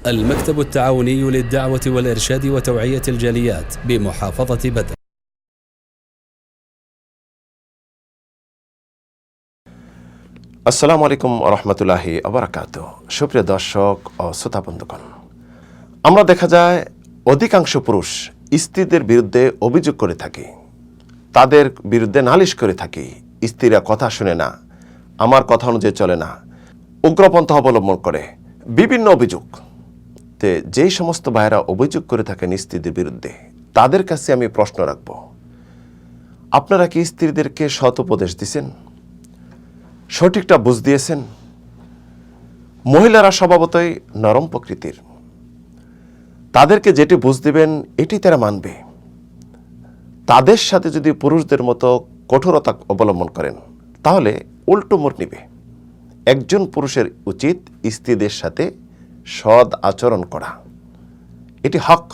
المكتب التعاوني للدعوة والإرشاد وتوعية الجاليات بمحافظة بدر। আসসালামু আলাইকুম ওয়া রাহমাতুল্লাহি ওয়া বারাকাতুহু। সুপ্রিয় দর্শক ও শ্রোতা বন্ধুগণ, আমরা দেখা যায় অধিকাংশ পুরুষ স্ত্রীদের বিরুদ্ধে অভিযোগ করে থাকে, তাদের বিরুদ্ধে নালিশ করে থাকে। স্ত্রীরা কথা শুনে না, আমার কথা অনুযায়ী চলে না, উগ্রপন্থা অবলম্বন করে, বিভিন্ন অভিযোগ। যেই সমস্ত ভাইয়েরা অভিযোগ করে থাকেন স্ত্রীদের বিরুদ্ধে, তাদের কাছে আমি প্রশ্ন রাখব, আপনারা কি স্ত্রীদেরকে সৎ উপদেশ দিয়েছেন? সঠিকটা বুঝ দিয়েছেন? মহিলারা স্বভাবতই নরম প্রকৃতির, তাদেরকে যেটি বুঝ দিবেন এটি তারা মানবে। তাদের সাথে যদি পুরুষদের মতো কঠোরতা অবলম্বন করেন তাহলে উল্টো মোড় নিবে। একজন পুরুষের উচিত স্ত্রীদের সাথে সৎ আচরণ করা, এটি হক।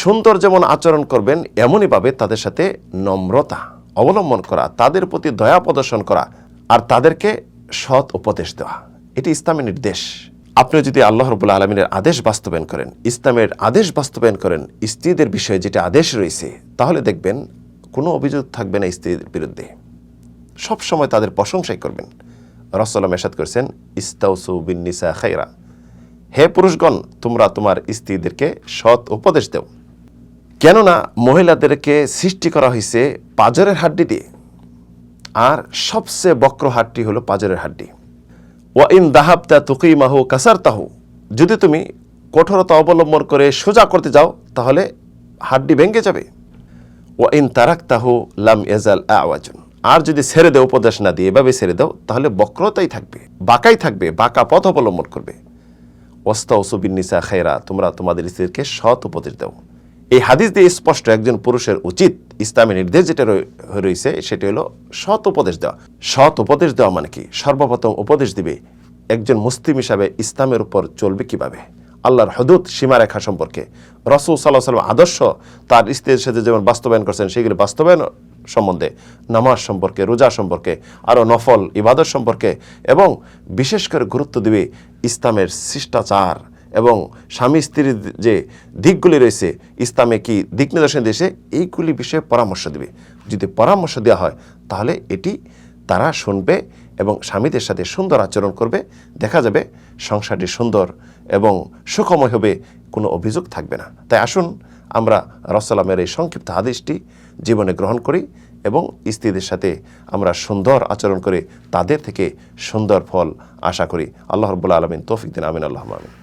সুন্দর যেমন আচরণ করবেন এমনইভাবে তাদের সাথে নম্রতা অবলম্বন করা, তাদের প্রতি দয়া প্রদর্শন করা, আর তাদেরকে সৎ উপদেশ দেওয়া, এটি ইসলামের নির্দেশ। আপনি যদি আল্লাহ রাব্বুল আলামিনের আদেশ বাস্তবায়ন করেন, ইসলামের আদেশ বাস্তবায়ন করেন, স্ত্রীদের বিষয়ে যেটা আদেশ রয়েছে, তাহলে দেখবেন কোনো অভিযোগ থাকবে না স্ত্রীদের বিরুদ্ধে। সব সময় তাদের প্রশংসাই করবেন। রাসূলুল্লাহ ইরশাদ করেছেন, ইস্তাউসু বিন-নিসা খায়রা, হে পুরুষগণ, তোমরা তোমার স্ত্রীদেরকে সৎ উপদেশ দাও। কেননা মহিলাদেরকে সৃষ্টি করা হয়েছে পাঁজরের হাড্ডি দিয়ে, আর সবচেয়ে বক্র হাড্ডি হলো পাঁজরের হাড্ডি। ওয়া ইন দাহাবতা তুকিমাহু কাসারতাহু, যদি তুমি কঠোরতা অবলম্বন করে সোজা করতে যাও তাহলে হাড্ডি ভেঙে যাবে। ওয়া ইন তারাকতাহু লাম ইয়াজাল আওয়াজুন, আর যদি ছেড়ে দাও, উপদেশ না দিয়ে এভাবে ছেড়ে দাও, তাহলে বক্রতাই থাকবে, বাঁকাই থাকবে, বাঁকা পথ অবলম্বন করবে। ওয়াস্তাউসু বিন-নিসা খায়রা, তোমরা তোমাদের স্ত্রীকে সৎ উপদেশ দাও। এই হাদিস দিয়ে স্পষ্ট একজন পুরুষের উচিত, ইসলামের নির্দেশ যেটা রয়েছে সেটা হলো সৎ উপদেশ দেওয়া। সৎ উপদেশ দেওয়া মানে কি? সর্বপ্রথম উপদেশ দিবে একজন মুসলিম হিসাবে ইসলামের উপর চলবে কিভাবে, আল্লাহর হুদুদ সীমারেখা সম্পর্কে, রাসূল সাল্লাল্লাহু আলাইহি ওয়াসাল্লাম আদর্শ তার স্ত্রীর সাথে যেমন বাস্তবায়ন করছেন সেগুলো বাস্তবায়ন সম্বন্ধে, নামাজ সম্পর্কে, রোজা সম্পর্কে, আরও নফল ইবাদত সম্পর্কে, এবং বিশেষ করে গুরুত্ব দিবে ইসলামের শিষ্টাচার এবং স্বামী স্ত্রীর যে দিকগুলি রয়েছে, ইসলামে কি দিক নির্দেশন দিয়েছে, এইগুলি বিষয়ে পরামর্শ দেবে। যদি পরামর্শ দেওয়া হয় তাহলে এটি তারা শুনবে এবং স্বামীদের সাথে সুন্দর আচরণ করবে। দেখা যাবে সংসারটি সুন্দর এবং সুখময় হবে, কোনো অভিযোগ থাকবে না। তাই আসুন আমরা রাসূলের এই সংক্ষিপ্ত হাদিসটি জীবনে গ্রহণ করি এবং স্ত্রীদের সাথে আমরা সুন্দর আচরণ করে তাদের থেকে সুন্দর ফল আশা করি। আল্লাহ রাব্বুল আলামিন তৌফিক দিন। আমিন, আল্লাহুম্মা আমিন।